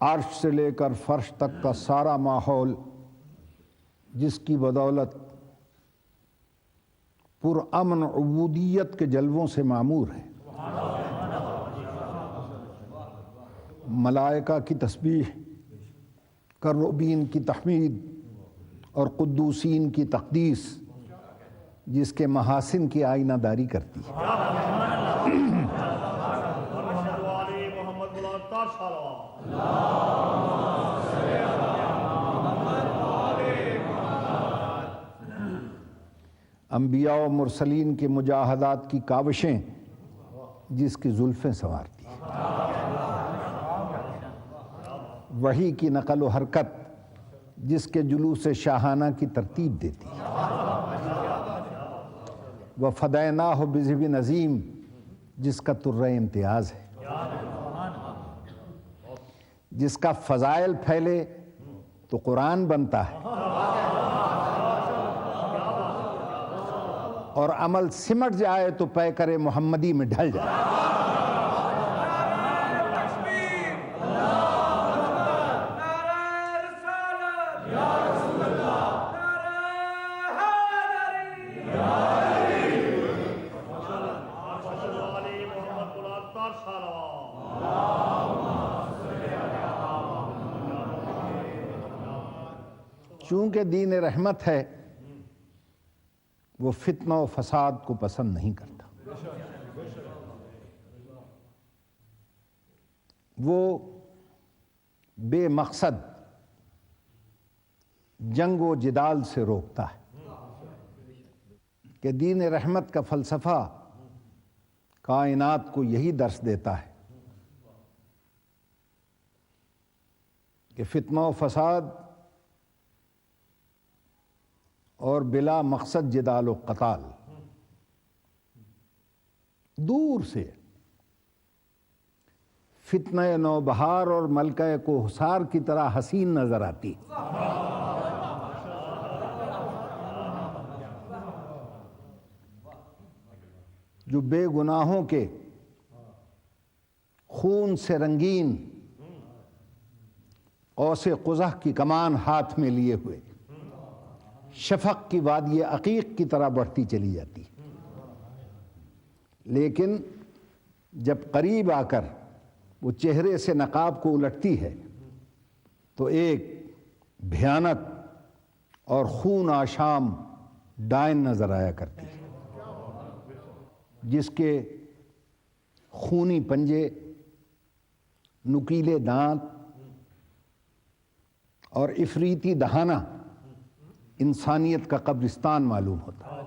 عرش سے لے کر فرش تک کا سارا ماحول جس کی بدولت پرامن عبودیت کے جلووں سے معمور ہے۔ ملائکہ کی تسبیح، کروبین کی تحمید اور قدوسین کی تقدیس جس کے محاسن کی آئینہ داری کرتی ہے۔ انبیاء و مرسلین کے مجاہدات کی کاوشیں جس کی زلفیں سنوارتی ہیں۔ وحی کی نقل و حرکت جس کے جلوس شاہانہ کی ترتیب دیتی ہے۔ وَفَدَيْنَاهُ بِذِبْحٍ عَظِيمٍ جس کا طرہ امتیاز ہے، جس کا فضائل پھیلے تو قرآن بنتا ہے اور عمل سمٹ جائے تو پیکر محمدی میں ڈھل جائے۔ چونکہ دین رحمت ہے وہ فتنہ و فساد کو پسند نہیں کرتا، وہ بے مقصد جنگ و جدال سے روکتا ہے کہ دین رحمت کا فلسفہ کائنات کو یہی درس دیتا ہے کہ فتنہ و فساد اور بلا مقصد جدال و قتال دور سے فتنہ نوبہار اور ملکہ کوہسار کی طرح حسین نظر آتی، جو بے گناہوں کے خون سے رنگین قوس قزح کی کمان ہاتھ میں لیے ہوئے شفق کی وادی عقیق کی طرح بڑھتی چلی جاتی، لیکن جب قریب آ کر وہ چہرے سے نقاب کو الٹتی ہے تو ایک بھیانک اور خون آشام ڈائن نظر آیا کرتی ہے جس کے خونی پنجے، نکیلے دانت اور افریتی دہانہ انسانیت کا قبرستان معلوم ہوتا ہے۔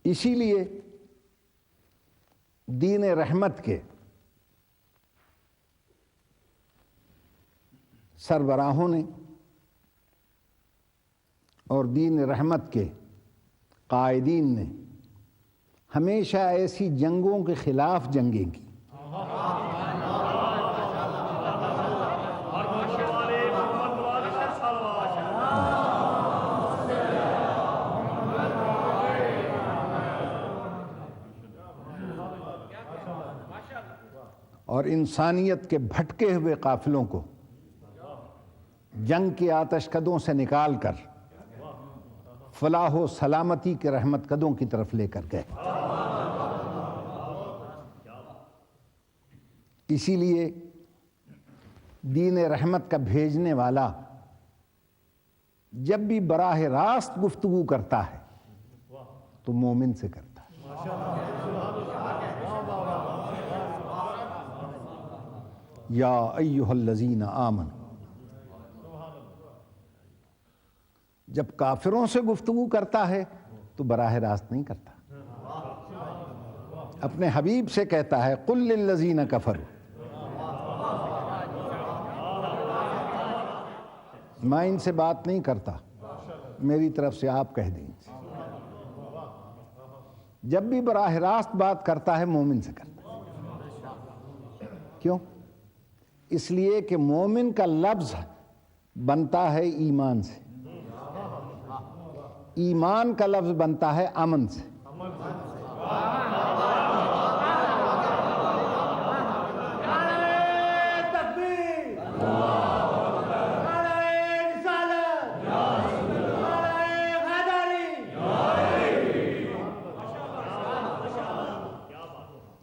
اسی لیے دین رحمت کے سربراہوں نے اور دین رحمت کے قائدین نے ہمیشہ ایسی جنگوں کے خلاف جنگیں کی اور انسانیت کے بھٹکے ہوئے قافلوں کو جنگ کی آتش کدوں سے نکال کر فلاح و سلامتی کے رحمت کدوں کی طرف لے کر گئے۔ اسی لیے دین رحمت کا بھیجنے والا جب بھی براہ راست گفتگو کرتا ہے تو مومن سے کرتا ہے۔ یا ایھا الذین آمنوا، جب کافروں سے گفتگو کرتا ہے تو براہ راست نہیں کرتا، اپنے حبیب سے کہتا ہے قل للذین کفروا، میں ان سے بات نہیں کرتا، میری طرف سے آپ کہہ دیں۔ جب بھی براہ راست بات کرتا ہے مومن سے کرتا ہے۔ کیوں؟ اس لیے کہ مومن کا لفظ بنتا ہے ایمان سے، ایمان کا لفظ بنتا ہے امن سے،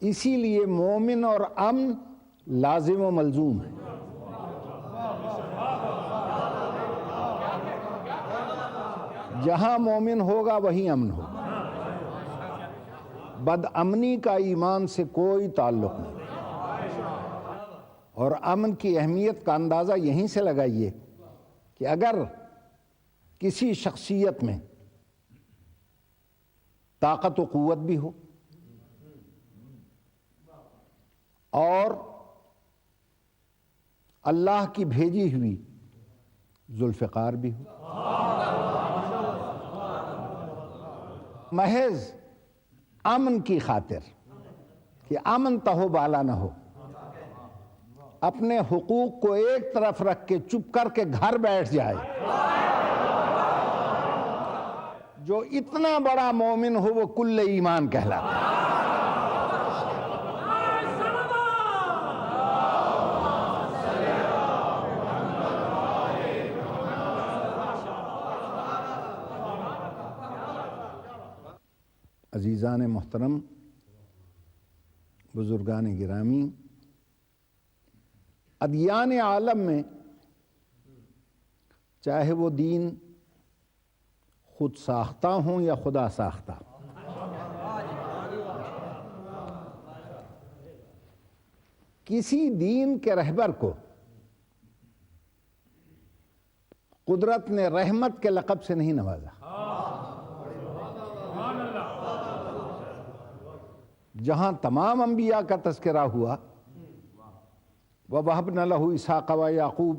اسی لیے مومن اور امن لازم و ملزوم ہے۔ جہاں مومن ہوگا وہیں امن ہوگا۔ بد امنی کا ایمان سے کوئی تعلق نہیں۔ اور امن کی اہمیت کا اندازہ یہیں سے لگائیے کہ اگر کسی شخصیت میں طاقت و قوت بھی ہو اور اللہ کی بھیجی ہوئی ذوالفقار بھی ہو، محض امن کی خاطر کہ امن تہو بالا نہ ہو، اپنے حقوق کو ایک طرف رکھ کے چپ کر کے گھر بیٹھ جائے، جو اتنا بڑا مومن ہو وہ کل ایمان کہلاتا ہے۔ عزیزان محترم، بزرگان گرامی، ادیان عالم میں چاہے وہ دین خود ساختہ ہوں یا خدا ساختہ، کسی دین کے رہبر کو قدرت نے رحمت کے لقب سے نہیں نوازا۔ جہاں تمام انبیاء کا تذکرہ ہوا، وَوَهَبْنَا لَهُ إِسْحَاقَ وَيَعْقُوبَ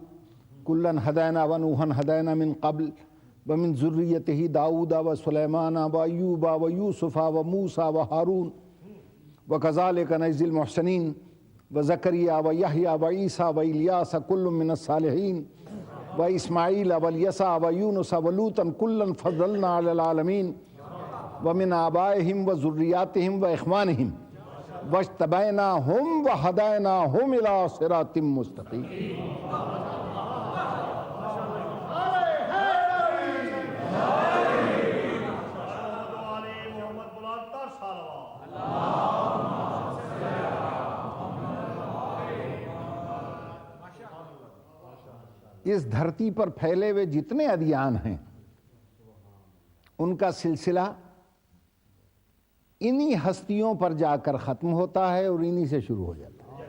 كُلًّا هَدَيْنَا وَنُوحًا هَدَيْنَا مِن قَبْلُ وَمِن ذُرِّيَّتِهِ دَاوُودَ وَسُلَيْمَانَ وَأَيُّوبَ وَيُوسُفَ وَمُوسَى وَهَارُونَ وَكَذَلِكَ نَجْزِي الْمُحْسِنِينَ وَزَكَرِيَّا وَيَحْيَىٰ وَعِيسَىٰ وَإِلْيَاسَ كُلٌّ مِّنَ الصَّالِحِينَ وَإِسْمَاعِيلَ وَالْيَسَعَ وَيُونُسَ وَلُوطًا كُلًّا فَضَّلْنَا عَلَى الْعَالَمِينَ وَمِنْ آبَائِهِمْ وَذُرِّيَّاتِهِمْ وَإِخْوَانِهِمْ وَاجْتَبَيْنَاهُمْ وَهَدَيْنَاهُمْ إِلَىٰ صِرَاطٍ مُّسْتَقِيمٍ۔ اس دھرتی پر پھیلے ہوئے جتنے ادیان ہیں ان کا سلسلہ انہی ہستیوں پر جا کر ختم ہوتا ہے اور انہی سے شروع ہو جاتا ہے۔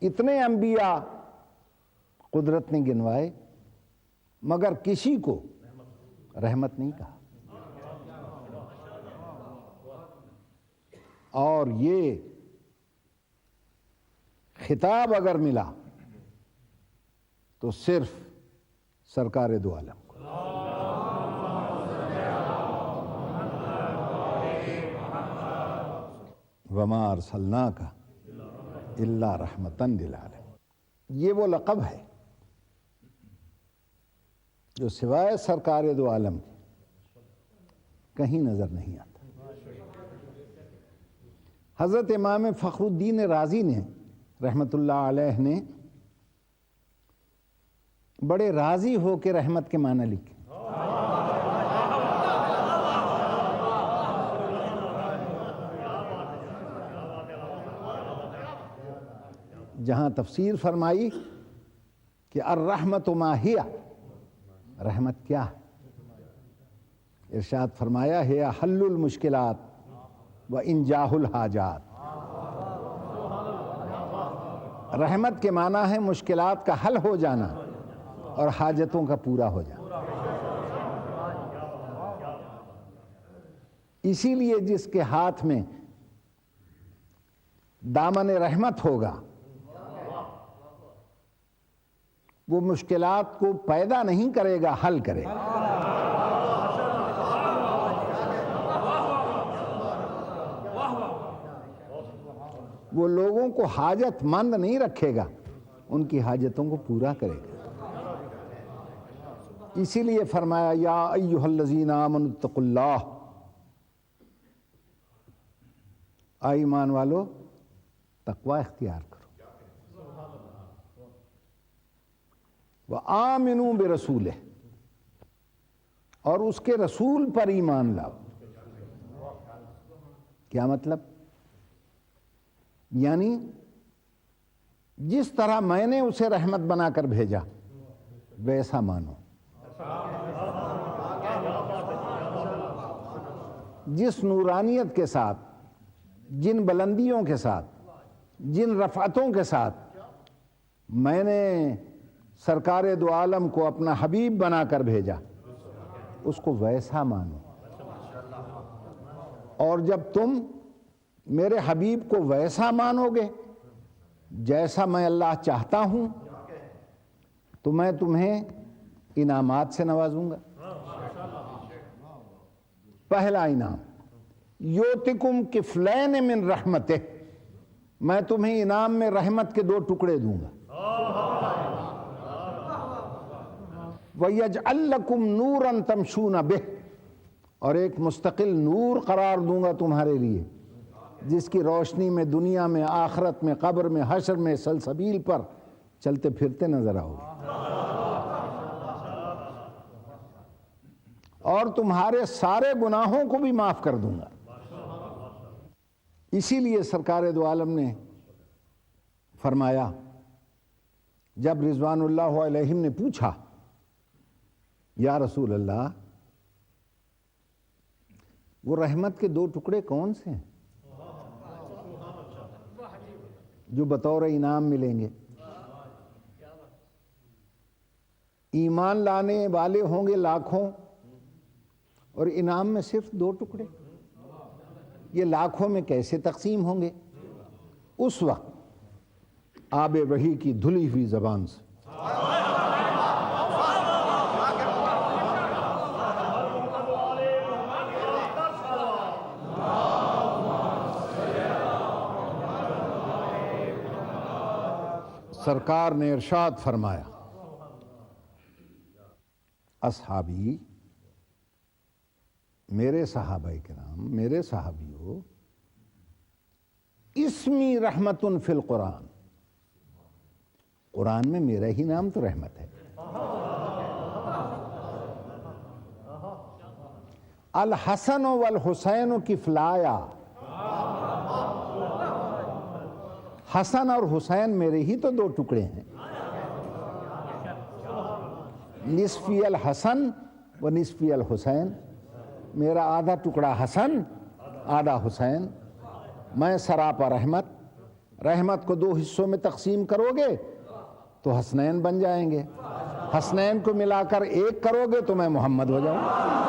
اتنے انبیاء قدرت نے گنوائے مگر کسی کو رحمت نہیں کہا، اور یہ خطاب اگر ملا تو صرف سرکار دو عالم کو۔ وَمَا أَرْسَلْنَاكَ إِلَّا رَحْمَةً لِلْعَالَمِينَ۔ یہ وہ لقب ہے جو سوائے سرکار دو عالم کے کہیں نظر نہیں آتا۔ حضرت امام فخر الدین رازی نے رحمت اللہ علیہ نے بڑے راضی ہو کے رحمت کے معنی لکھے۔ جہاں تفسیر فرمائی کہ الرحمت ما ہی، رحمت کیا ہے، ارشاد فرمایا ہے حل المشکلات و انجاح الحاجات۔ رحمت کے معنی ہے مشکلات کا حل ہو جانا اور حاجتوں کا پورا ہو جانا۔ اسی لیے جس کے ہاتھ میں دامن رحمت ہوگا وہ مشکلات کو پیدا نہیں کرے گا، حل کرے گا۔ وہ لوگوں کو حاجت مند نہیں رکھے گا، ان کی حاجتوں کو پورا کرے گا۔ اسی لیے فرمایا یا ایھا الذین آمنوا اتقوا اللہ، اے ایمان والو تقوی اختیار کرو، وآمنوا برسولہ، اور اس کے رسول پر ایمان لاؤ، کیا مطلب؟ یعنی جس طرح میں نے اسے رحمت بنا کر بھیجا ویسا مانو، جس نورانیت کے ساتھ، جن بلندیوں کے ساتھ، جن رفعتوں کے ساتھ میں نے سرکار دو عالم کو اپنا حبیب بنا کر بھیجا اس کو ویسا مانو۔ اور جب تم میرے حبیب کو ویسا مانو گے جیسا میں اللہ چاہتا ہوں تو میں تمہیں انعامات سے نوازوں گا۔ پہلا انعام یوتکم کفلین من رحمتہ، میں تمہیں انعام میں رحمت کے 2 ٹکڑے دوں گا۔ وَيَجْعَلْ لَكُمْ نُورًا تَمْشُونَ بِهِ، اور ایک مستقل نور قرار دوں گا تمہارے لیے جس کی روشنی میں دنیا میں، آخرت میں، قبر میں، حشر میں، سلسبیل پر چلتے پھرتے نظر آؤ گے، اور تمہارے سارے گناہوں کو بھی معاف کر دوں گا۔ اسی لیے سرکار دو عالم نے فرمایا، جب رضوان اللہ علیہم نے پوچھا یا رسول اللہ وہ رحمت کے 2 ٹکڑے کون سے ہیں جو بطور انعام ملیں گے؟ ایمان لانے والے ہوں گے لاکھوں اور انعام میں صرف 2 ٹکڑے، یہ لاکھوں میں کیسے تقسیم ہوں گے؟ اس وقت آب وحی کی دھلی ہوئی زبان سے سرکار نے ارشاد فرمایا، اصحابی، میرے صحابہ کرام، میرے صحابیوں، اسمی رحمت فی القرآن، قرآن میں میرا ہی نام تو رحمت ہے۔ الحسن والحسین کفلایا، حسن اور حسین میرے ہی تو 2 ٹکڑے ہیں، نصفی الحسن و نصفی الحسین، میرا آدھا ٹکڑا حسن آدھا حسین، میں سراپا رحمت کو 2 حصوں میں تقسیم کرو گے تو حسنین بن جائیں گے، حسنین کو ملا کر 1 کرو گے تو میں محمد ہو جاؤں گا۔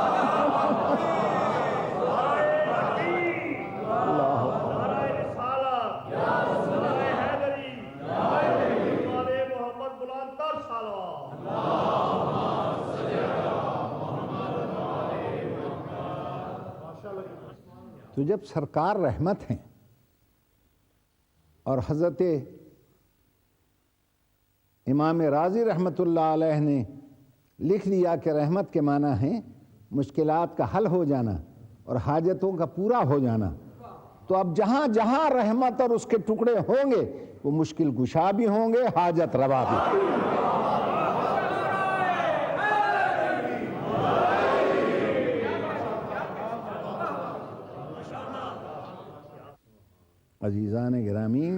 تو جب سرکار رحمت ہیں اور حضرت امام راضی رحمت اللہ علیہ نے لکھ دیا کہ رحمت کے معنی ہیں مشکلات کا حل ہو جانا اور حاجتوں کا پورا ہو جانا، تو اب جہاں جہاں رحمت اور اس کے ٹکڑے ہوں گے وہ مشکل کشا بھی ہوں گے، حاجت روا بھی۔ عزیزان گرامی،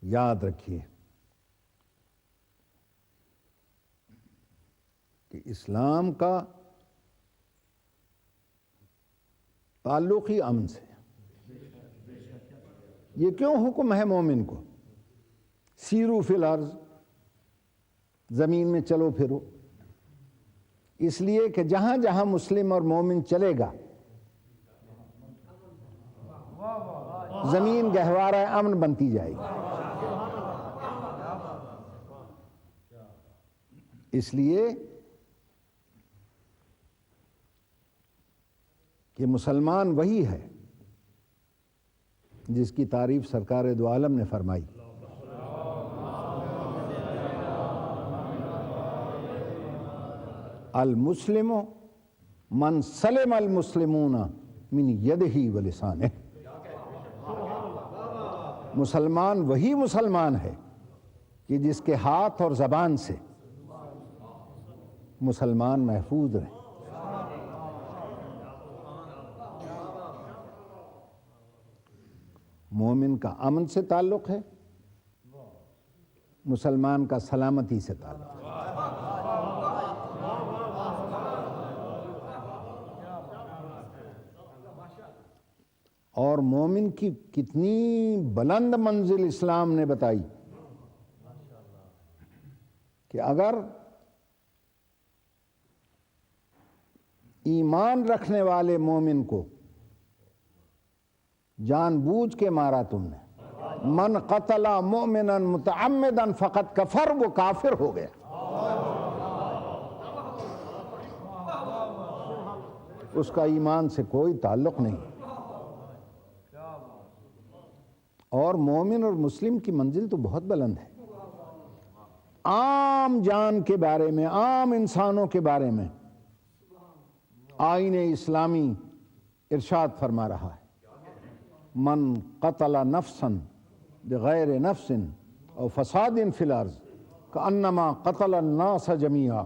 یاد رکھیے کہ اسلام کا تعلق ہی امن سے۔ یہ کیوں حکم ہے مومن کو سیرو فی الارض، زمین میں چلو پھرو؟ اس لیے کہ جہاں جہاں مسلم اور مومن چلے گا زمین گہوارہ امن بنتی جائے گی۔ اس لیے کہ مسلمان وہی ہے جس کی تعریف سرکار دو عالم نے فرمائی، المسلم من سلم المسلمون من یدہ ولسانہ، مسلمان وہی مسلمان ہے کہ جس کے ہاتھ اور زبان سے مسلمان محفوظ رہیں۔ مومن کا امن سے تعلق ہے، مسلمان کا سلامتی سے تعلق ہے۔ اور مومن کی کتنی بلند منزل اسلام نے بتائی کہ اگر ایمان رکھنے والے مومن کو جان بوجھ کے مارا تم نے، من قتل مؤمنا متعمدا فقد کفر، وہ کافر ہو گیا، اس کا ایمان سے کوئی تعلق نہیں۔ اور مومن اور مسلم کی منزل تو بہت بلند ہے۔ عام جان کے بارے میں، عام انسانوں کے بارے میں آئین اسلامی ارشاد فرما رہا ہے، من قتل نفسا بغیر نفس او فساد فی الارض کانما قتل الناس جمیعا،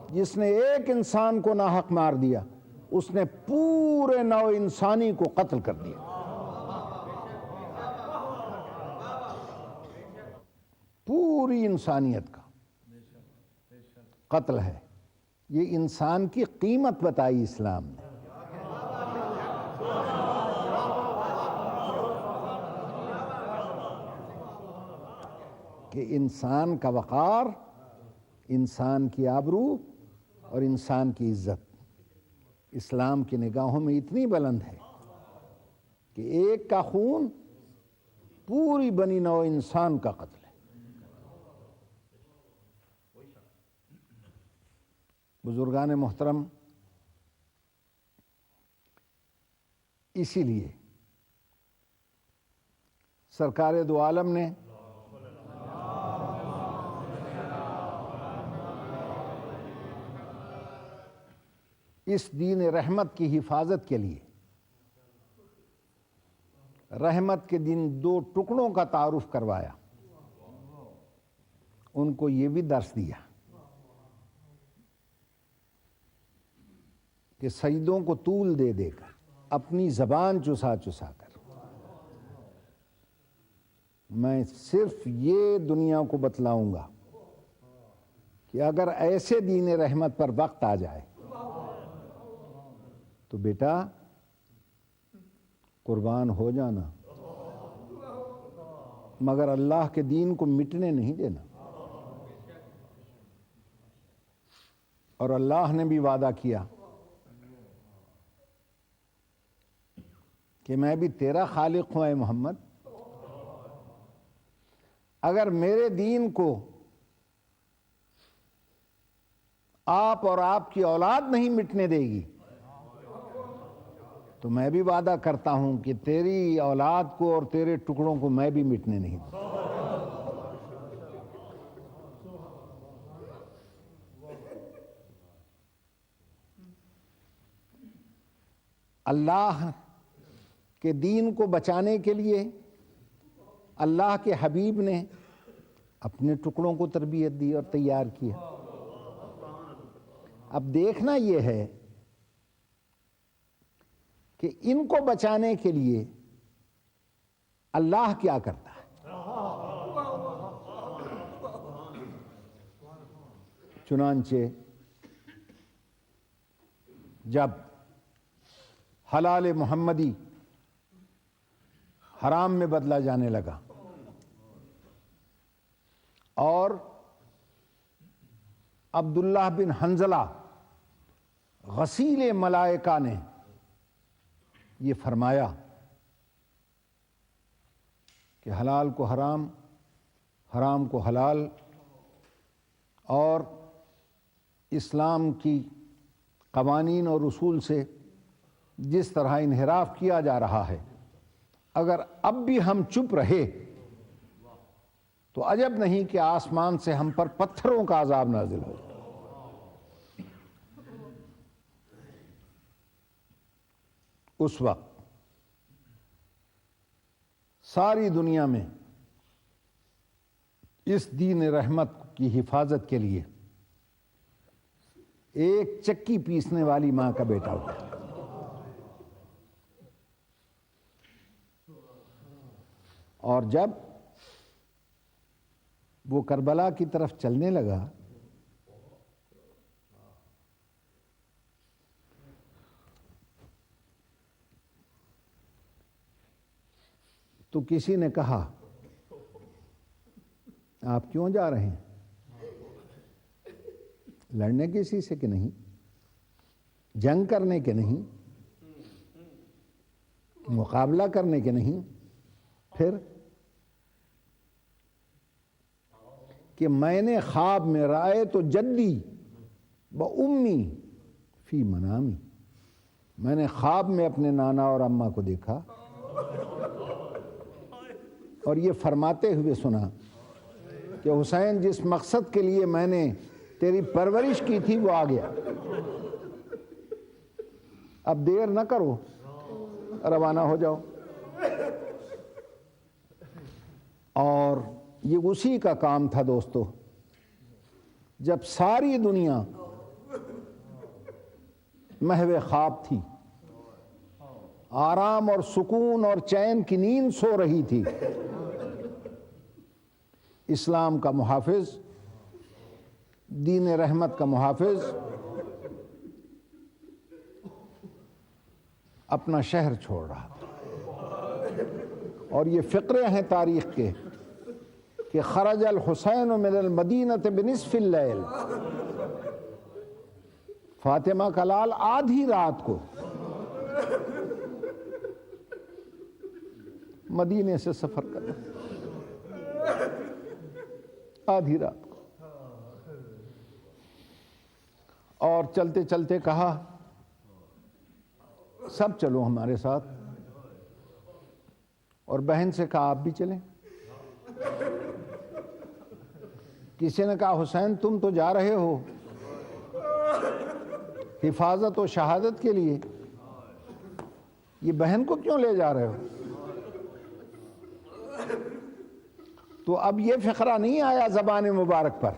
جس نے ایک انسان کو ناحق مار دیا اس نے پورے نوع انسانی کو قتل کر دیا۔ پوری انسانیت کا قتل ہے۔ یہ انسان کی قیمت بتائی اسلام نے۔ کہ انسان کا وقار، انسان کی آبرو اور انسان کی عزت اسلام کی نگاہوں میں اتنی بلند ہے کہ ایک کا خون پوری بنی نوع انسان کا قتل ہے۔ بزرگان محترم، اسی لیے سرکار دو عالم نے اس دین رحمت کی حفاظت کے لیے رحمت کے دن دو ٹکڑوں کا تعارف کروایا، ان کو یہ بھی درس دیا کہ سجدوں کو طول دے دے کر، اپنی زبان چسا چسا کر، میں صرف یہ دنیا کو بتلاؤں گا کہ اگر ایسے دین رحمت پر وقت آ جائے تو بیٹا قربان ہو جانا، مگر اللہ کے دین کو مٹنے نہیں دینا۔ اور اللہ نے بھی وعدہ کیا کہ میں بھی تیرا خالق ہوں اے محمد، اگر میرے دین کو آپ اور آپ کی اولاد نہیں مٹنے دے گی تو میں بھی وعدہ کرتا ہوں کہ تیری اولاد کو اور تیرے ٹکڑوں کو میں بھی مٹنے نہیں دوں۔ اللہ کے دین کو بچانے کے لیے اللہ کے حبیب نے اپنے ٹکڑوں کو تربیت دی اور تیار کیا۔ اب دیکھنا یہ ہے کہ ان کو بچانے کے لیے اللہ کیا کرتا ہے۔ چنانچہ جب حلال محمدی حرام میں بدلا جانے لگا اور عبداللہ بن حنظلہ غسیل ملائکہ نے یہ فرمایا کہ حلال کو حرام، حرام کو حلال، اور اسلام کی قوانین اور اصول سے جس طرح انحراف کیا جا رہا ہے، اگر اب بھی ہم چپ رہے تو عجب نہیں کہ آسمان سے ہم پر پتھروں کا عذاب نازل ہو۔ اس وقت ساری دنیا میں اس دین رحمت کی حفاظت کے لیے ایک چکی پیسنے والی ماں کا بیٹا ہوتا ہے۔ اور جب وہ کربلا کی طرف چلنے لگا تو کسی نے کہا آپ کیوں جا رہے ہیں؟ لڑنے کسی سے کہ نہیں، جنگ کرنے کے نہیں، مقابلہ کرنے کے نہیں، پھر کہ میں نے خواب میں رائے تو جدی و امی فی منامی، میں نے خواب میں اپنے نانا اور اماں کو دیکھا اور یہ فرماتے ہوئے سنا کہ حسین جس مقصد کے لیے میں نے تیری پرورش کی تھی وہ آ گیا، اب دیر نہ کرو، روانہ ہو جاؤ۔ اور یہ اسی کا کام تھا دوستو، جب ساری دنیا محو خواب تھی، آرام اور سکون اور چین کی نیند سو رہی تھی، اسلام کا محافظ، دین رحمت کا محافظ اپنا شہر چھوڑ رہا تھا۔ اور یہ فقرے ہیں تاریخ کے کہ خرج الحسین من المدینۃ بنصف اللیل، فاطمہ کا لال آدھی رات کو مدینے سے سفر کرنا، آدھی رات کو، اور چلتے چلتے کہا سب چلو ہمارے ساتھ، اور بہن سے کہا آپ بھی چلیں۔ کسی نے کہا حسین تم تو جا رہے ہو حفاظت و شہادت کے لیے، یہ بہن کو کیوں لے جا رہے ہو؟ تو اب یہ فقرہ نہیں آیا زبان مبارک پر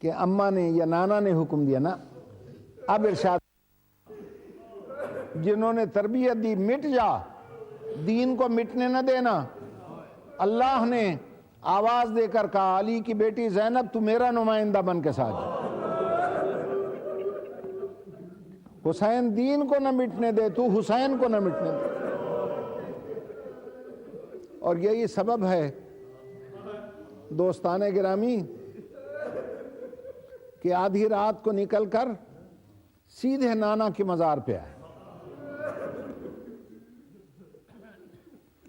کہ اماں نے یا نانا نے حکم دیا، نا، اب ارشاد جنہوں نے تربیت دی مٹ جا، دین کو مٹنے نہ دینا۔ اللہ نے آواز دے کر کہا علی کی بیٹی زینب تو میرا نمائندہ بن کے ساتھ جا، حسین دین کو نہ مٹنے دے، تو حسین کو نہ مٹنے دے۔ اور یہی سبب ہے دوستان گرامی کہ آدھی رات کو نکل کر سیدھے نانا کے مزار پہ آئے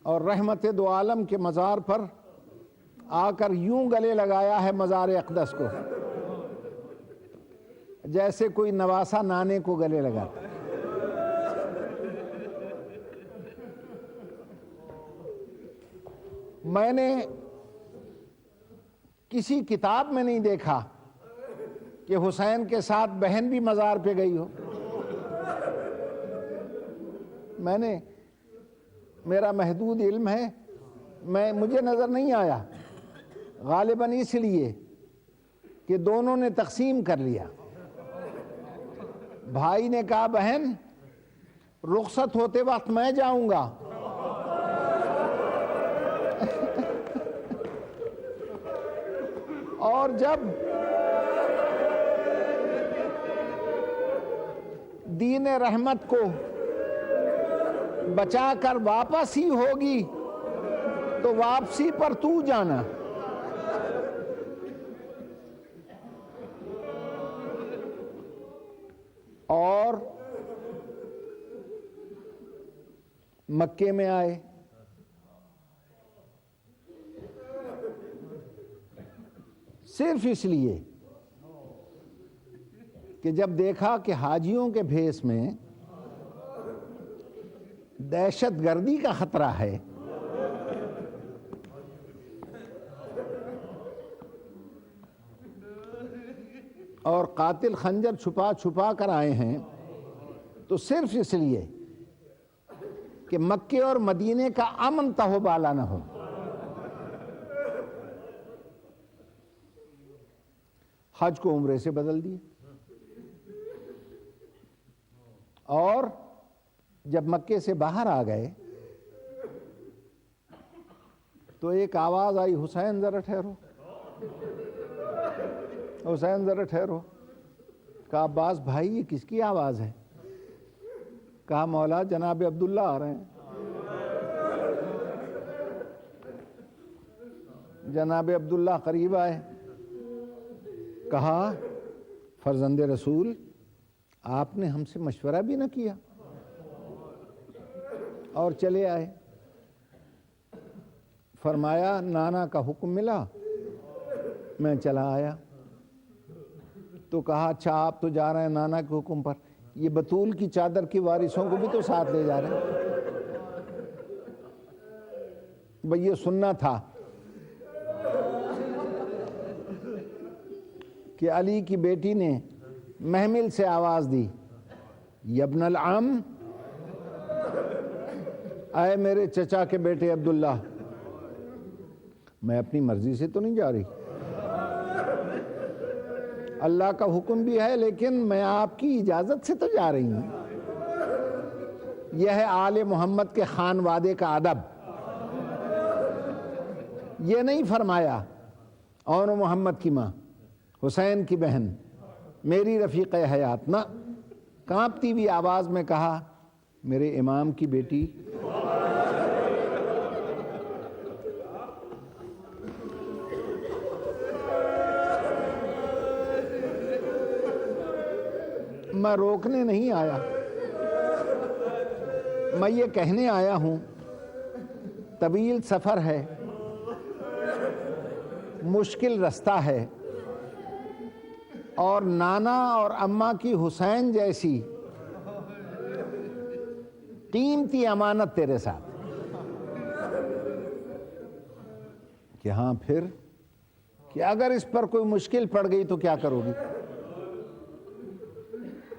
اور رحمت دو عالم کے مزار پر آ کر یوں گلے لگایا ہے مزار اقدس کو جیسے کوئی نواسا نانے کو گلے لگاتا ہے۔ میں نے کسی کتاب میں نہیں دیکھا کہ حسین کے ساتھ بہن بھی مزار پہ گئی ہو، میرا محدود علم ہے، مجھے نظر نہیں آیا، غالباً اس لیے کہ دونوں نے تقسیم کر لیا۔ بھائی نے کہا بہن رخصت ہوتے وقت میں جاؤں گا، اور جب دین رحمت کو بچا کر واپس ہی ہوگی تو واپسی پر تو جانا۔ اور مکے میں آئے، صرف اس لیے کہ جب دیکھا کہ حاجیوں کے بھیس میں دہشت گردی کا خطرہ ہے اور قاتل خنجر چھپا چھپا کر آئے ہیں، تو صرف اس لیے کہ مکے اور مدینے کا امن تہو بالا نہ ہو، حج کو عمرے سے بدل دیے۔ اور جب مکے سے باہر آ گئے تو ایک آواز آئی، حسین ذرا ٹھہرو، حسین ذرا ٹھہرو۔ کہا عباس بھائی یہ کس کی آواز ہے؟ کہا مولا جناب عبداللہ آ رہے ہیں۔ جناب عبداللہ قریب آئے، کہا فرزند رسول آپ نے ہم سے مشورہ بھی نہ کیا، اور چلے آئے۔ فرمایا نانا کا حکم ملا، میں چلا آیا۔ تو کہا اچھا آپ تو جا رہے ہیں نانا کے حکم پر، یہ بطول کی چادر کی وارثوں کو بھی تو ساتھ لے جا رہے ہیں۔ بھئی یہ سننا تھا کہ علی کی بیٹی نے محمل سے آواز دی، یبن العم، اے میرے چچا کے بیٹے عبداللہ، میں اپنی مرضی سے تو نہیں جا رہی، اللہ کا حکم بھی ہے لیکن میں آپ کی اجازت سے تو جا رہی ہوں۔ یہ ہے آل محمد کے خانوادے کا ادب۔ یہ نہیں فرمایا اور محمد کی ماں، حسین کی بہن، میری رفیق حیات، نہ، کانپتی ہوئی آواز میں کہا میرے امام کی بیٹی۔ میں روکنے نہیں آیا، میں یہ کہنے آیا ہوں طویل سفر ہے، مشکل رستہ ہے، اور نانا اور اماں کی حسین جیسی قیمتی امانت تیرے ساتھ، کہ ہاں پھر کہ اگر اس پر کوئی مشکل پڑ گئی تو کیا کرو گی؟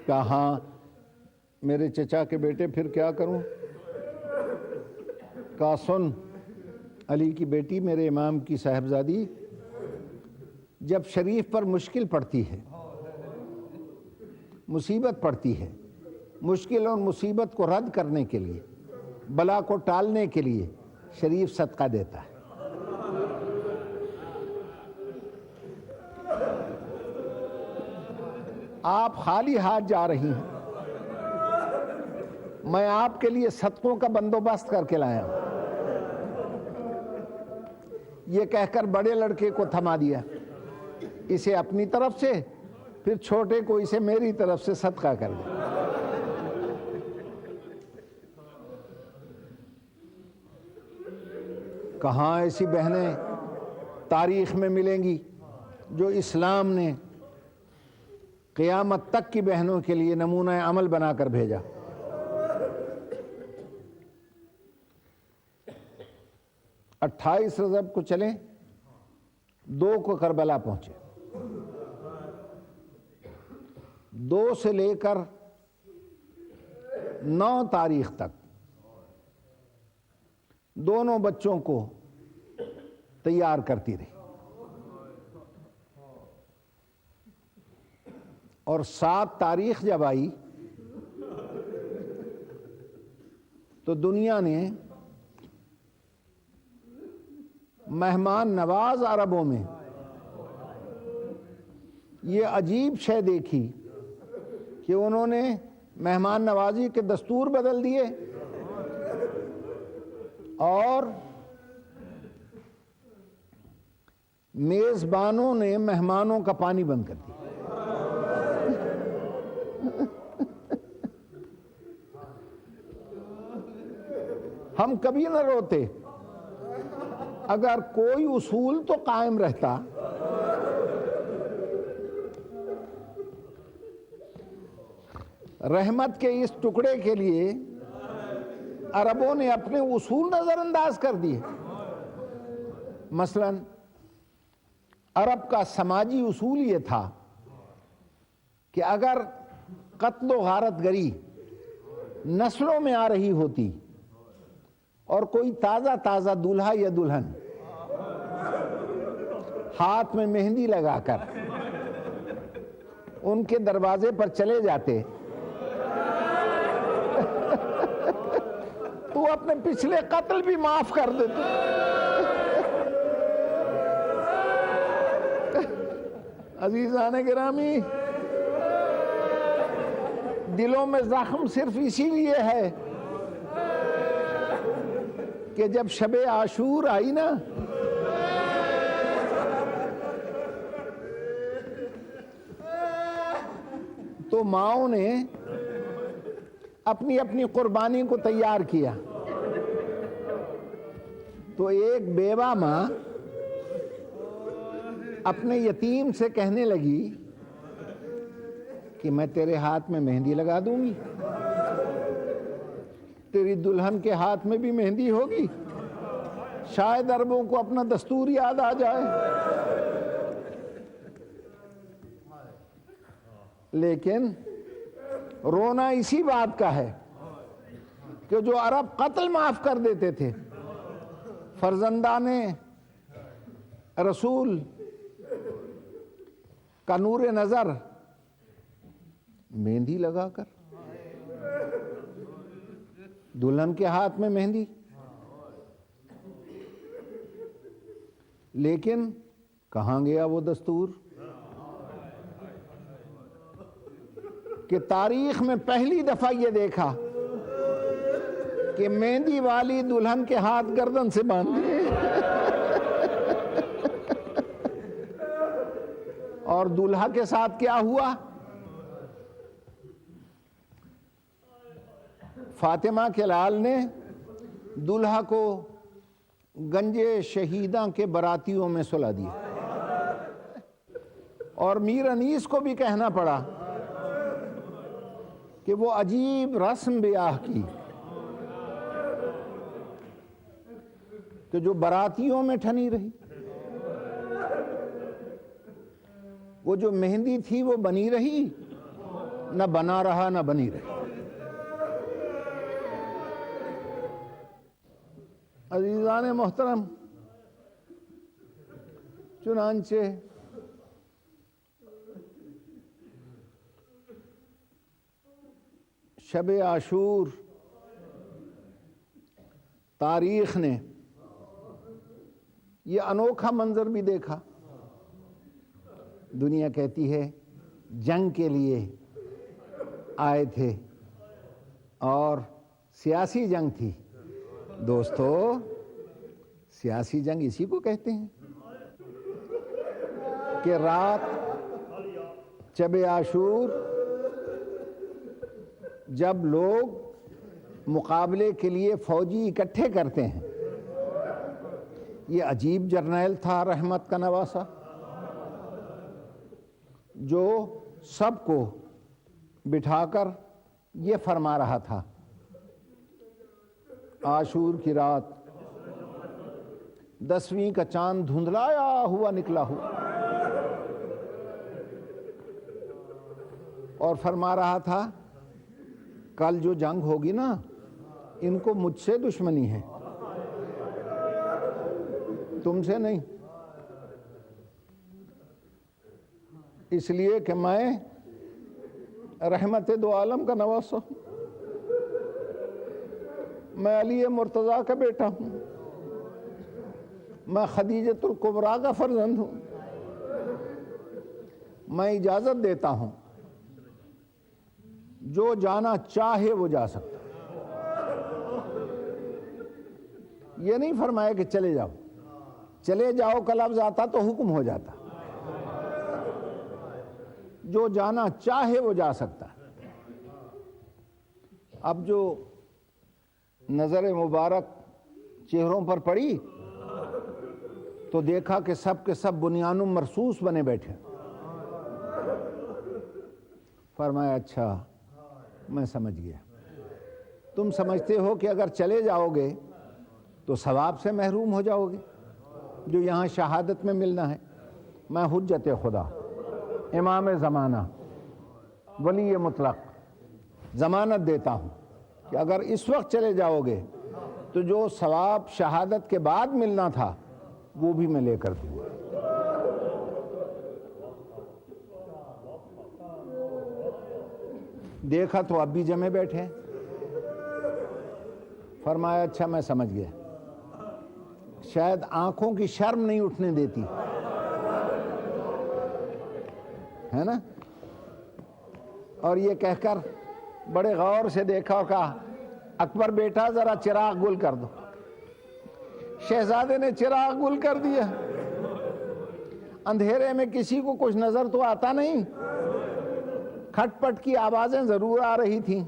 کہا ہاں میرے چچا کے بیٹے پھر کیا کروں؟ کہا سن علی کی بیٹی، میرے امام کی صاحبزادی، جب شریف پر مشکل پڑتی ہے، مصیبت پڑتی ہے، مشکل اور مصیبت کو رد کرنے کے لیے، بلا کو ٹالنے کے لیے شریف صدقہ دیتا ہے۔ آپ خالی ہاتھ جا رہی ہیں، میں آپ کے لیے صدقوں کا بندوبست کر کے لایا ہوں۔ یہ کہہ کر بڑے لڑکے کو تھما دیا، اسے اپنی طرف سے، پھر چھوٹے کو اسے میری طرف سے صدقہ کر دیا۔ کہاں ایسی بہنیں تاریخ میں ملیں گی جو اسلام نے قیامت تک کی بہنوں کے لیے نمونہ عمل بنا کر بھیجا۔ 28 رجب کو چلیں، 2 کو کربلا پہنچے، 2 سے لے کر 9 تاریخ تک دونوں بچوں کو تیار کرتی رہی، اور 7 تاریخ جب آئی تو دنیا نے مہمان نواز عربوں میں یہ عجیب شے دیکھی کہ انہوں نے مہمان نوازی کے دستور بدل دیے اور میزبانوں نے مہمانوں کا پانی بند کر دیا۔ ہم کبھی نہ روتے اگر کوئی اصول تو قائم رہتا۔ رحمت کے اس ٹکڑے کے لیے عربوں نے اپنے اصول نظر انداز کر دیے۔ مثلا عرب کا سماجی اصول یہ تھا کہ اگر قتل و غارت گری نسلوں میں آ رہی ہوتی اور کوئی تازہ تازہ دولہا یا دلہن ہاتھ میں مہندی لگا کر ان کے دروازے پر چلے جاتے تو اپنے پچھلے قتل بھی معاف کر دیتے۔ عزیزان گرامی، دلوں میں زخم صرف اسی لیے ہے کہ جب شب عاشور آئی نا، تو ماؤں نے اپنی اپنی قربانی کو تیار کیا. تو ایک بیوہ ماں اپنے یتیم سے کہنے لگی کہ میں تیرے ہاتھ میں مہندی لگا دوں گی، تیری دلہن کے ہاتھ میں بھی مہندی ہوگی، شاید عربوں کو اپنا دستور یاد آ جائے. لیکن رونا اسی بات کا ہے کہ جو عرب قتل معاف کر دیتے تھے، فرزندان رسول کا نور نظر مہندی لگا کر، دلہن کے ہاتھ میں مہندی. لیکن کہاں گیا وہ دستور کہ تاریخ میں پہلی دفعہ یہ دیکھا کہ مہندی والی دلہن کے ہاتھ گردن سے باندھ دیے اور دولہا کے ساتھ کیا ہوا؟ فاطمہ کے لال نے دولہا کو گنجے شہیداں کے براتیوں میں سلا دیا، اور میر انیس کو بھی کہنا پڑا کہ وہ عجیب رسم بیاہ کی کہ جو براتیوں میں ٹھنی رہی. وہ جو مہندی تھی وہ بنی رہی، نہ بنا رہا نہ بنی رہی. عزیزان محترم، چنانچہ شب عاشور تاریخ نے یہ انوکھا منظر بھی دیکھا. دنیا کہتی ہے جنگ کے لیے آئے تھے اور سیاسی جنگ تھی. دوستو، سیاسی جنگ اسی کو کہتے ہیں کہ رات شب عاشور جب لوگ مقابلے کے لیے فوجی اکٹھے کرتے ہیں. یہ عجیب جرنیل تھا رحمت کا نواسہ، جو سب کو بٹھا کر یہ فرما رہا تھا: عاشور کی رات 10ویں کا چاند دھندلایا ہوا نکلا ہوا، اور فرما رہا تھا کل جو جنگ ہوگی نا، ان کو مجھ سے دشمنی ہے، تم سے نہیں، اس لیے کہ میں رحمت دو عالم کا نواسہ ہوں، میں علی مرتضیٰ کا بیٹا ہوں، میں خدیجۃ الکبریٰ کا فرزند ہوں. میں اجازت دیتا ہوں، جو جانا چاہے وہ جا سکتا. یہ نہیں فرمایا کہ چلے جاؤ، چلے جاؤ کا لفظ آتا تو حکم ہو جاتا. جو جانا چاہے وہ جا سکتا. اب جو نظر مبارک چہروں پر پڑی تو دیکھا کہ سب کے سب بنیانم مرصوص بنے بیٹھے. فرمایا اچھا میں سمجھ گیا، تم سمجھتے ہو کہ اگر چلے جاؤ گے تو ثواب سے محروم ہو جاؤ گے جو یہاں شہادت میں ملنا ہے. میں حجت خدا، امام زمانہ، ولی مطلق ضمانت دیتا ہوں کہ اگر اس وقت چلے جاؤ گے تو جو ثواب شہادت کے بعد ملنا تھا وہ بھی میں لے کر دوں گا. دیکھا تو اب بھی جمے بیٹھے. فرمایا اچھا میں سمجھ گیا، شاید آنکھوں کی شرم نہیں اٹھنے دیتی ہے نا. اور یہ کہہ کر بڑے غور سے دیکھا اور کہا اکبر بیٹا ذرا چراغ گل کر دو. شہزادے نے چراغ گل کر دیا. اندھیرے میں کسی کو کچھ نظر تو آتا نہیں, کھٹ پٹ کی آوازیں ضرور آ رہی تھیں.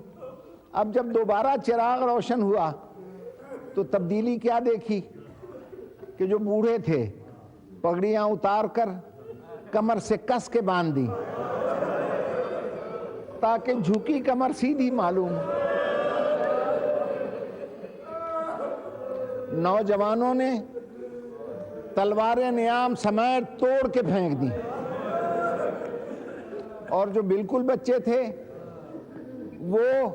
اب جب دوبارہ چراغ روشن ہوا تو تبدیلی کیا دیکھی کہ جو بوڑھے تھے پگڑیاں اتار کر کمر سے کس کے باندھ دی تاکہ جھکی کمر سیدھی معلوم. نوجوانوں نے تلواریں نیام سمیت توڑ کے پھینک دی, اور جو بالکل بچے تھے وہ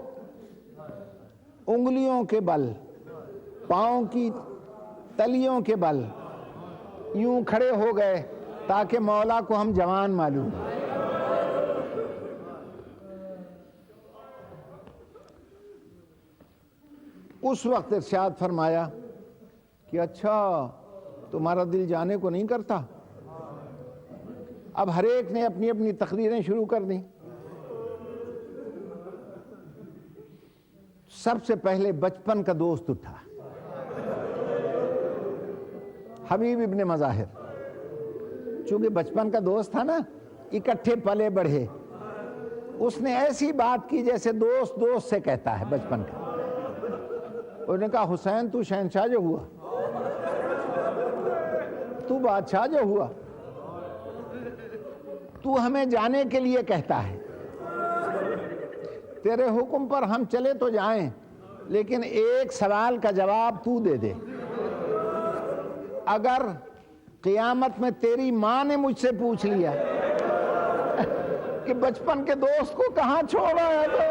انگلیوں کے بل, پاؤں کی تلیوں کے بل یوں کھڑے ہو گئے تاکہ مولا کو ہم جوان معلوم. اس وقت ارشاد فرمایا کہ اچھا تمہارا دل جانے کو نہیں کرتا. اب ہر ایک نے اپنی اپنی تقریریں شروع کر دیں. سب سے پہلے بچپن کا دوست اٹھا, حبیب ابن مظاہر. چونکہ بچپن کا دوست تھا نا, اکٹھے پلے بڑھے, اس نے ایسی بات کی جیسے دوست دوست سے کہتا ہے بچپن کا. انہوں نے کہا حسین تو شہنشاہ جو ہوا, تو بادشاہ جو ہوا, تو ہمیں جانے کے لیے کہتا ہے, تیرے حکم پر ہم چلے تو جائیں, لیکن ایک سوال کا جواب تو دے دے. اگر قیامت میں تیری ماں نے مجھ سے پوچھ لیا کہ بچپن کے دوست کو کہاں چھوڑا ہے تو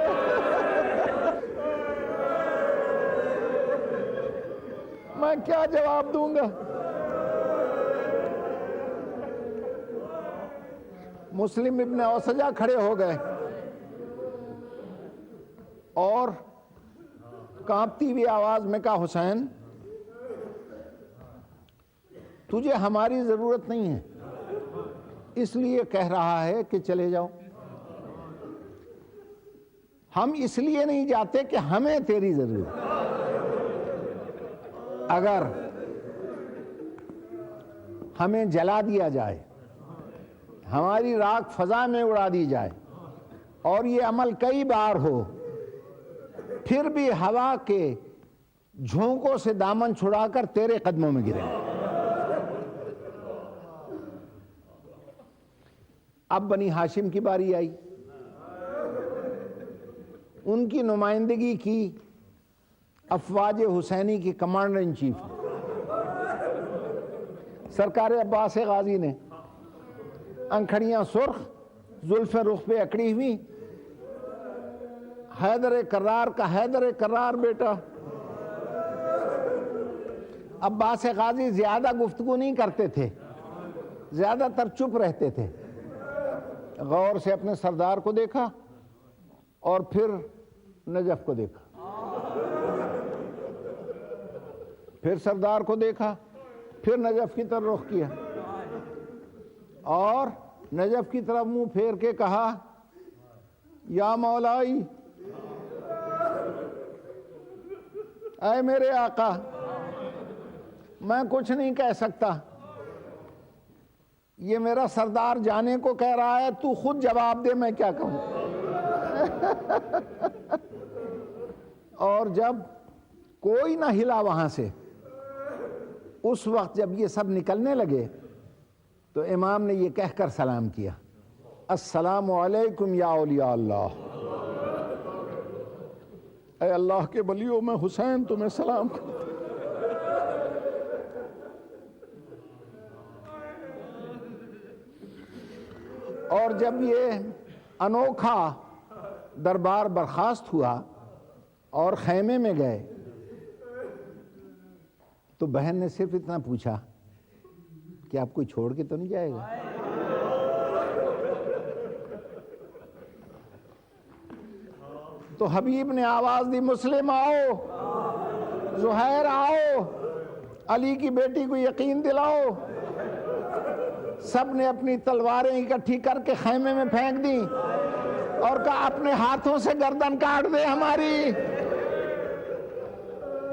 میں کیا جواب دوں گا؟ مسلم ابن اوسجہ کھڑے ہو گئے اور کانپتی ہوئی آواز میں کہا حسین تجھے ہماری ضرورت نہیں ہے, اس لیے کہہ رہا ہے کہ چلے جاؤ. ہم اس لیے نہیں جاتے کہ ہمیں تیری ضرورت. اگر ہمیں جلا دیا جائے, ہماری راکھ فضا میں اڑا دی جائے, اور یہ عمل کئی بار ہو, پھر بھی ہوا کے جھونکوں سے دامن چھڑا کر تیرے قدموں میں گرے. اب بنی ہاشم کی باری آئی. ان کی نمائندگی کی افواج حسینی کی کمانڈر ان چیف سرکار عباس غازی نے. انکھڑیاں سرخ, زلفیں رخ پہ اکڑی ہوئی, حیدر کرار کا حیدر کرار بیٹا. عباس غازی زیادہ گفتگو نہیں کرتے تھے, زیادہ تر چپ رہتے تھے. غور سے اپنے سردار کو دیکھا اور پھر نجف کو دیکھا, پھر سردار کو دیکھا, پھر نجف کی طرف رخ کیا اور نجف کی طرف منہ پھیر کے کہا یا مولائی, اے میرے آقا, میں کچھ نہیں کہہ سکتا, یہ میرا سردار جانے کو کہہ رہا ہے, تو خود جواب دے میں کیا کہوں. اور جب کوئی نہ ہلا وہاں سے, اس وقت جب یہ سب نکلنے لگے تو امام نے یہ کہہ کر سلام کیا, السلام علیکم یا اولیاء اللہ. اے اللہ کے ولیوں, میں حسین تمہیں سلام کرتا. اور جب یہ انوکھا دربار برخاست ہوا اور خیمے میں گئے تو بہن نے صرف اتنا پوچھا کہ آپ کوئی چھوڑ کے تو نہیں جائے گا. تو حبیب نے آواز دی, مسلم آؤ, زہیر آؤ, علی کی بیٹی کو یقین دلاؤ. سب نے اپنی تلواریں اکٹھی کر کے خیمے میں پھینک دی اور کہا اپنے ہاتھوں سے گردن کاٹ دے ہماری،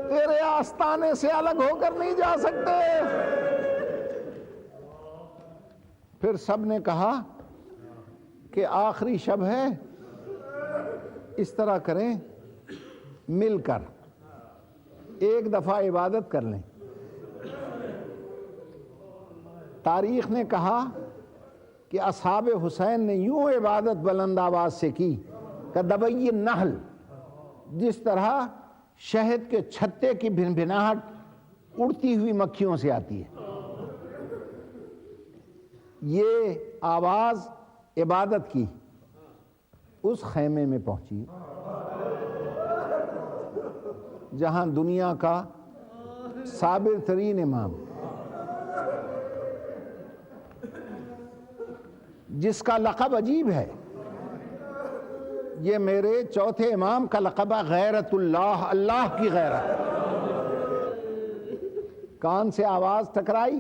تیرے آستانے سے الگ ہو کر نہیں جا سکتے۔ پھر سب نے کہا کہ آخری شب ہے، اس طرح کریں مل کر ایک دفعہ عبادت کر لیں۔ تاریخ نے کہا کہ اصحاب حسین نے یوں عبادت بلند آواز سے کی کہ دبئی النحل، جس طرح شہد کے چھتے کی بھنبھناہٹ اڑتی ہوئی مکھیوں سے آتی ہے، یہ آواز عبادت کی اس خیمے میں پہنچی جہاں دنیا کا صابر ترین امام، جس کا لقب عجیب ہے، یہ میرے چوتھے امام کا لقب ہے غیرت اللہ، اللہ کی غیرت۔ کان سے آواز ٹکرائی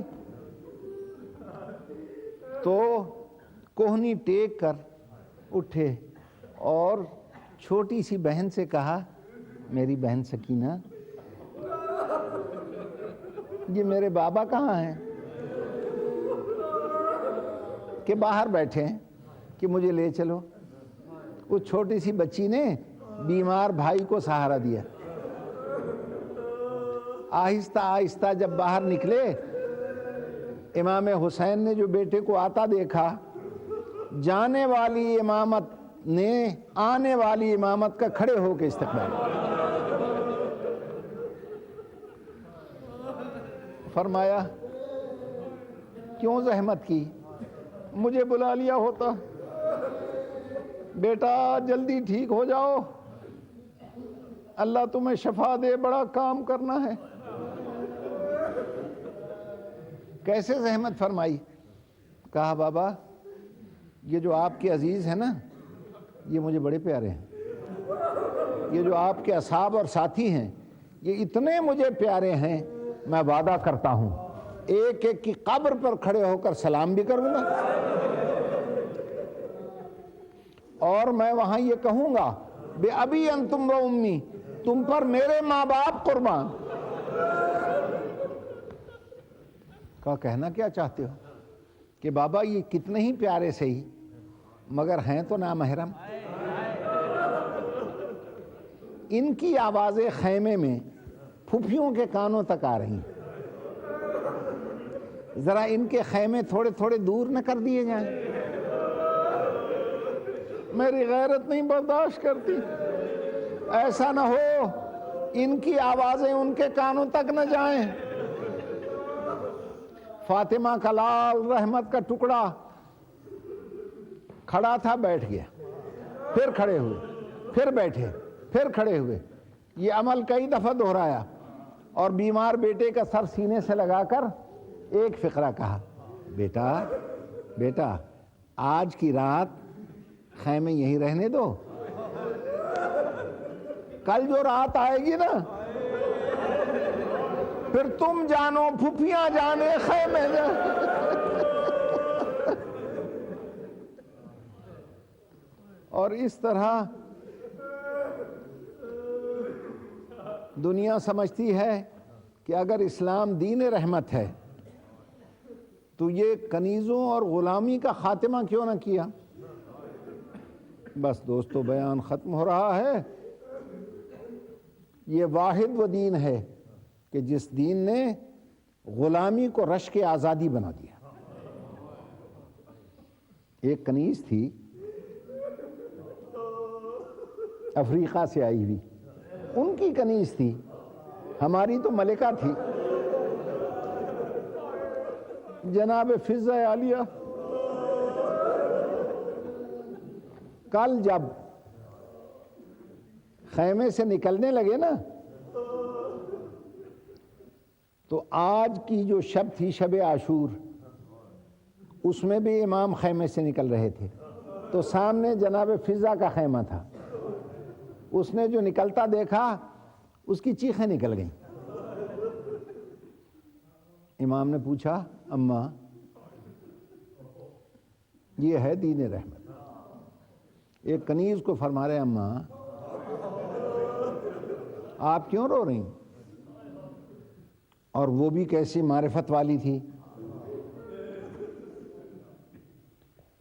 تو کوہنی ٹیک کر اٹھے اور چھوٹی سی بہن سے کہا، میری بہن سکینہ، یہ میرے بابا کہاں ہیں؟ کہ باہر بیٹھے ہیں، کہ مجھے لے چلو۔ اس چھوٹی سی بچی نے بیمار بھائی کو سہارا دیا۔ آہستہ آہستہ جب باہر نکلے، امام حسین نے جو بیٹے کو آتا دیکھا، جانے والی امامت نے آنے والی امامت کا کھڑے ہو کے استقبال، فرمایا کیوں زحمت کی، مجھے بلا لیا ہوتا، بیٹا جلدی ٹھیک ہو جاؤ، اللہ تمہیں شفا دے، بڑا کام کرنا ہے۔ کیسے زحمت فرمائی؟ کہا بابا یہ جو آپ کے عزیز ہیں نا، یہ مجھے بڑے پیارے ہیں، یہ جو آپ کے اصحاب اور ساتھی ہیں یہ اتنے مجھے پیارے ہیں، میں وعدہ کرتا ہوں ایک ایک کی قبر پر کھڑے ہو کر سلام بھی کروں گا، اور میں وہاں یہ کہوں گا بے ابی انتم و امی، تم پر میرے ماں باپ قربان۔ کہنا کیا چاہتے ہو کہ بابا یہ کتنے ہی پیارے سے ہی مگر ہیں تو نامحرم۔ ان کی آوازیں خیمے میں پھوپھیوں کے کانوں تک آ رہی ہیں، ذرا ان کے خیمے تھوڑے تھوڑے دور نہ کر دیے جائیں، میری غیرت نہیں برداشت کرتی، ایسا نہ ہو ان کی آوازیں ان کے کانوں تک نہ جائیں۔ فاطمہ کا لال، رحمت کا ٹکڑا کھڑا تھا، بیٹھ گیا، پھر کھڑے ہوئے، پھر بیٹھے، پھر کھڑے ہوئے، یہ عمل کئی دفعہ دہرایا، اور بیمار بیٹے کا سر سینے سے لگا کر ایک فقرہ کہا، بیٹا بیٹا آج کی رات خیمے یہیں رہنے دو، کل جو رات آئے گی نا پھر تم جانو پھوپھیاں جانے خیمے اور اس طرح دنیا سمجھتی ہے کہ اگر اسلام دین رحمت ہے تو یہ کنیزوں اور غلامی کا خاتمہ کیوں نہ کیا؟ بس دوستو بیان ختم ہو رہا ہے۔ یہ واحد وہ دین ہے کہ جس دین نے غلامی کو رشک آزادی بنا دیا۔ ایک کنیز تھی افریقہ سے آئی ہوئی، ان کی کنیز تھی، ہماری تو ملکہ تھی، جناب فضہ عالیہ۔ کل جب خیمے سے نکلنے لگے نا تو آج کی جو شب تھی، شب عاشور، اس میں بھی امام خیمے سے نکل رہے تھے، تو سامنے جناب فضہ کا خیمہ تھا، اس نے جو نکلتا دیکھا اس کی چیخیں نکل گئیں۔ امام نے پوچھا، اماں یہ ہے دین رحمت. ایک کنیز کو فرما رہے اماں آپ کیوں رو رہی؟ اور وہ بھی کیسی معرفت والی تھی.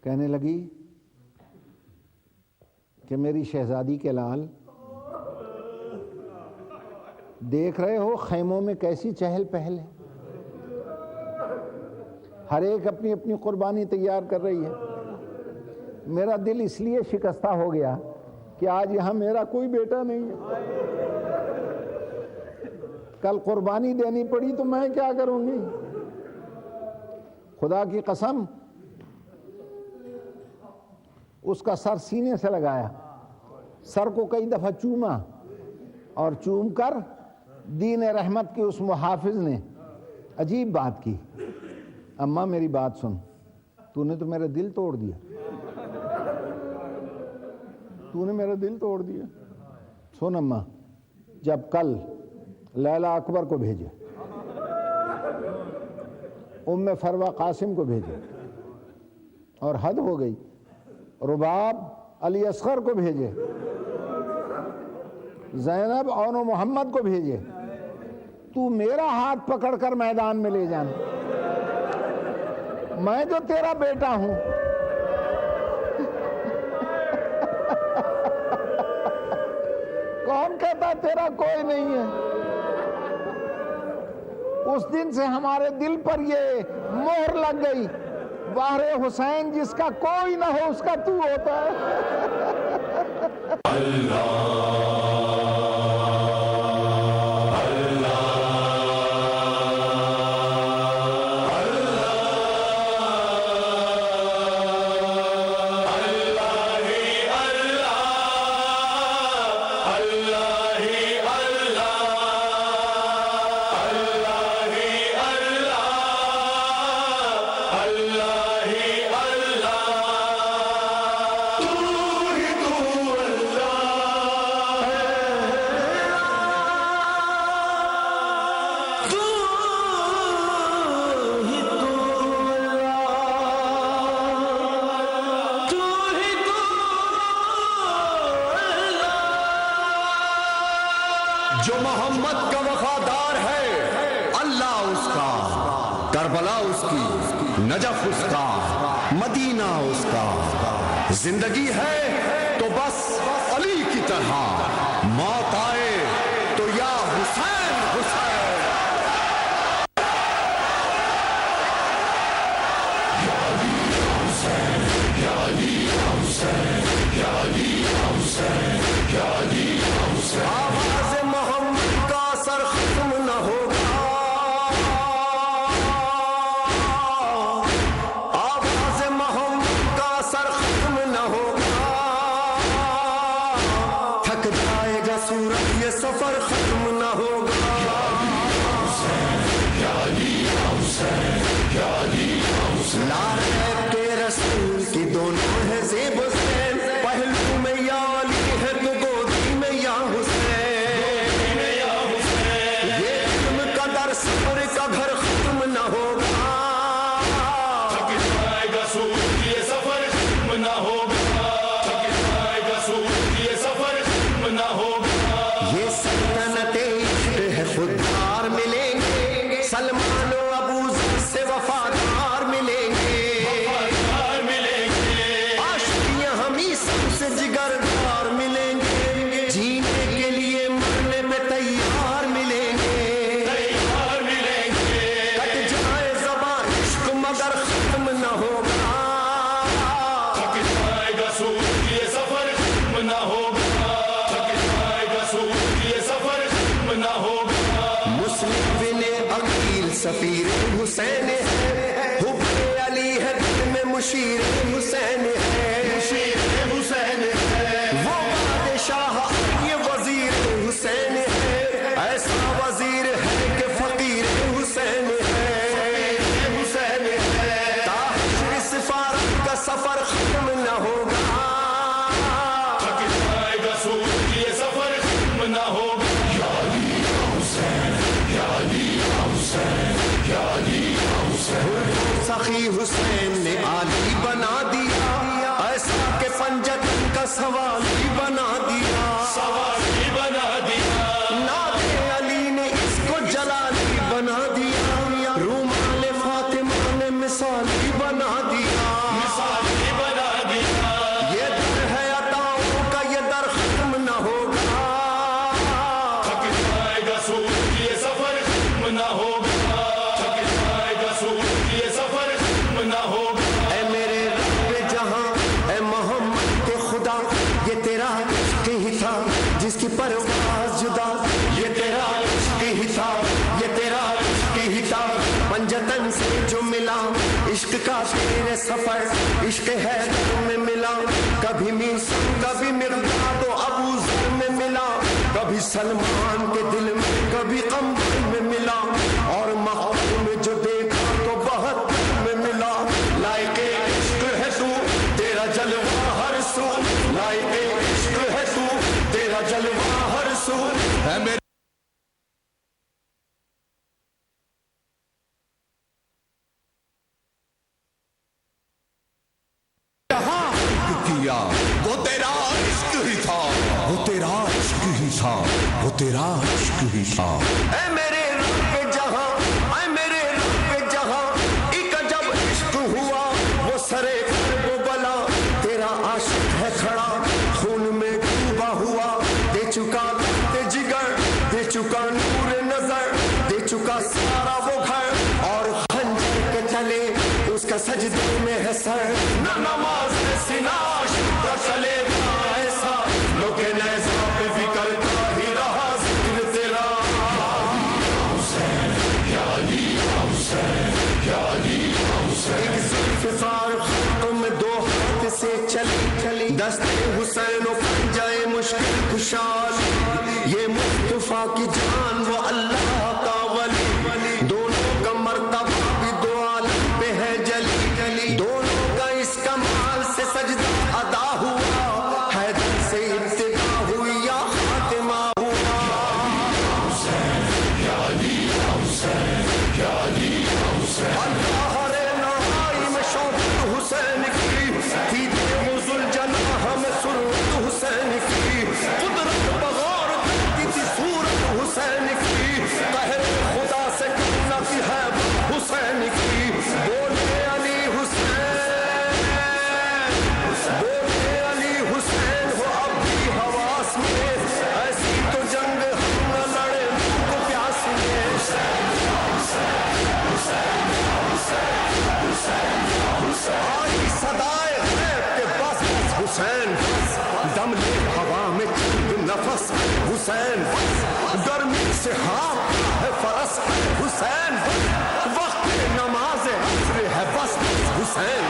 کہنے لگی کہ میری شہزادی کے لال، دیکھ رہے ہو خیموں میں کیسی چہل پہل ہے، ہر ایک اپنی اپنی قربانی تیار کر رہی ہے. میرا دل اس لیے شکستہ ہو گیا کہ آج یہاں میرا کوئی بیٹا نہیں ہے. کل قربانی دینی پڑی تو میں کیا کروں گی؟ خدا کی قسم اس کا سر سینے سے لگایا، سر کو کئی دفعہ چوما، اور چوم کر دین رحمت کی اس محافظ نے عجیب بات کی. اماں میری بات سن، تو نے تو میرا دل توڑ دیا، تو نے میرا دل توڑ دیا. سن اماں، جب کل لیلا اکبر کو بھیجے، ام فروہ قاسم کو بھیجے، اور حد ہو گئی رباب علی اصغر کو بھیجے، زینب اون محمد کو بھیجے، تو میرا ہاتھ پکڑ کر میدان میں لے جانا. میں جو تیرا بیٹا ہوں. کون کہتا تیرا کوئی نہیں ہے؟ اس دن سے ہمارے دل پر یہ مہر لگ گئی، بہر حسین جس کا کوئی نہ ہو اس کا تو ہوتا ہے. جو محمد کا وفادار ہے اللہ اس کا، کربلا اس کی، نجف اس کا، مدینہ اس کا. زندگی ہے تو بس علی کی طرح، موت آئے تو یا حسین حسین. آواز محمد کا سر ختم نہ ہوگا، آواز محمد کا سر ختم نہ ہوگا. تھک جائے گا سورج یہ سفر ختم نہ ہوگا. لارے کے رسول کی دونوں ہے زیب حسین، پہلو میں یا علی ہے تو گودی میں یا حسین. یہ علم کا در صبر کا گھر ختم نہ ہوگا. تھک جائے گا سورج یہ سفر ختم نہ ہوگا، تھک جائے گا سورج یہ سفر ختم نہ ہوگا. یہ سلطنت عشق ہے خوددار ملیں گے، سلمان و ابو ذر سے وفادار ملیں گے. عاشقیاں ہمیں سب سے جگردار ملیں گے، جینے کے لیے مرنے میں تیار ملیں گے. کٹ جائے زبان عشق مگر ختم نہ ہوگا. تھک جائے گا سورج یہ سفر ختم نہ ہوگا، تھک جائے گا سورج یہ سفر ختم نہ ہوگا. مسلم بن عقیل سفیر حسین ہے، حب علی ہے دل میں مشیر حسین ہے. حسین ہے وہ بادشاہ یہ وزیر حسین ہے، ایسا وزیر ہے کہ فقیر حسین ہے. حسین ہے تاحشر سفارت کا سفر ختم نہ ہوگا. تھک جائے گا سورج یہ سفر ختم نہ ہوگا. سخی حسین نے علی بنا دیا. سوالی بنا دیا، سوالی بنا دیا، نعت علی نے اس کو جلالی بنا دیا، رومال فاطمہ نے مثالی بنا دیا، مثالی بنا دیا، یہ در ہے عطاؤں کا، یہ در ختم نہ ہوگا، تھک جائے گا سود یہ سفر ختم نہ ہوگا، تھک جائے گا سود یہ سفر ختم نہ ہوگا۔ اے میرے رب جہاں، اے محمد کے خدا، یہ تیرا عشق ہی تھا جس کی پرواز جدا، یہ تیرا عشق ہی تھا، یہ تیرا عشق ہی تھا، پنجتن سے جو ملا عشق کا تیرے سفر، عشق ہے میں ملا، کبھی میسر کبھی مقداد و ابو ذر میں ملا، کبھی سلمان کے دل میں کبھی قمر میں ملا، اور مقبول میں جو دیکھا تو بہت میں ملا، لائق عشق ہے تو تیرا جلوہ ہر سو، لائق عشق ہے تو تیرا جلوہ ہر سو، اے میرے کیا وہ تیرا عشق ہی تھا، وہ تیرا عشق ہی تھا، وہ تیرا عشق ہی تھا۔ اے میرے رب جہاں، اے میرے رب جہاں، ایک جب عشق ہوا وہ سرے وہ بلا، تیرا عاشق ہے کھڑا خون میں ڈوبا ہوا، دے چکا تے جگر، دے چکا نور نظر، دے چکا سارا وہ گھر، اور خنجر کے تلے اس کا سجدے میں ہے سر، نہ نماز میں سنا شکر چلے گا ایسا، لوگ نیزہ پہ بھی کرتا ہی رہا ذکر تیرا، ایک زلفار خاتم میں دو ہاتھ سے چلی چلی، دست حسین و پنجائے مشکل کشال، یہ مصطفیٰ کی جان وہ اللہ کا ولی، دونوں کا مرتبہ بھی دو عالم پہ ہے جلی جلی، دونوں کا اس کمال سے سجدہ ادا ہوا، حیدر سے ابتدا ہوئی یا خاتمہ ہوا، اللہ رے نائی میں شوقت حسین کی تھی، تیغ الجناح میں سرت حسین کی، قدرت بغور کرتی تھی صورت حسین کی، قہر خدا سے کرنا کی حیبت حسین کی، بولے علی حسین، بولے علی حسین ہو اب بھی حواس میں، ایسی تو جنگ ہم نہ لڑے کو پیاس میں، آئی صدائے غیب کے بس بس حسین، دم لے ہوا میں چند نفس حسین، گرمی سے ہاتھ ہے فرس حسین، وقت نماز عصر ہے بس بس حسین،